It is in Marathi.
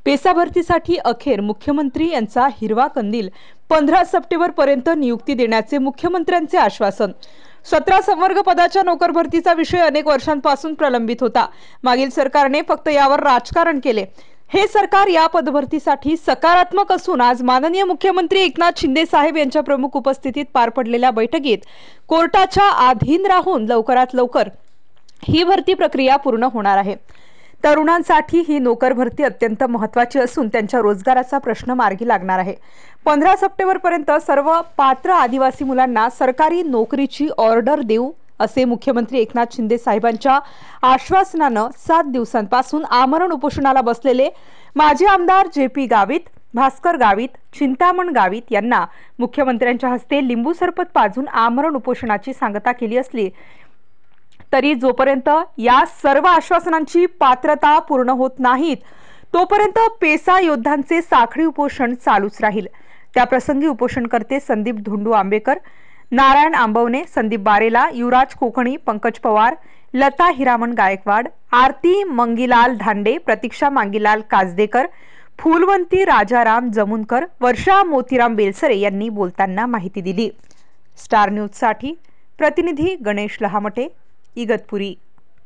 पेसा भरतीसाठी अखेर मुख्यमंत्री यांचा हिरवा कंदील 15 सप्टेंबर पर्यंत नियुक्ती देण्याचे मुख्यमंत्र्यांचे आश्वासन। 17 संवर्ग पदाच्या नोकर भरतीचा विषय अनेक वर्षांपासून प्रलंबित होता। मागील सरकारने फक्त यावर राजकारण केले। हे सरकार या पदभरतीसाठी सकारात्मक असून आज माननीय मुख्यमंत्री एकनाथ शिंदे साहेब यांच्या प्रमुख उपस्थितीत पार पडलेल्या बैठकीत कोर्टाच्या अधीन राहून लवकरात लवकर ही भरती प्रक्रिया पूर्ण होणार आहे। तरुणांसाठी ही नोकर भरती अत्यंत महत्त्वाची असून त्यांच्या रोजगाराचा प्रश्न मार्गी लागणार आहे। 15 सप्टेंबर पर्यंत सर्व पात्र आदिवासी मुलांना सरकारी नोकरीची ऑर्डर देऊ असे मुख्यमंत्री एकनाथ शिंदे साहेबांच्या आश्वासनानं 7 दिवसांपासून आमरण उपोषणाला बसलेले माजी आमदार JP गावित, भास्कर गावित, चिंतामण गावित यांना मुख्यमंत्र्यांच्या हस्ते लिंबू सरबत पाजून आमरण उपोषणाची सांगता केली असली तरी जोपर्यंत या सर्व आश्वासनांची पात्रता पूर्ण होत नाहीत तोपर्यंत पेसा योद्धांचे साखळी उपोषण चालूच राहील। त्याप्रसंगी उपोषणकर्ते संदीप धोंडू आंबेकर, नारायण आंबवणे, संदीप बारेला, युवराज कोकणी, पंकज पवार, लता हिरामण गायकवाड, आरती मंगीलाल धांडे, प्रतीक्षा मांगीलाल काजदेकर, फुलवंती राजाराम जमुनकर, वर्षा मोतीराम बेलसरे यांनी बोलताना माहिती दिली। स्टार न्यूज साठी प्रतिनिधी गणेश लहामटे, इगतपुरी।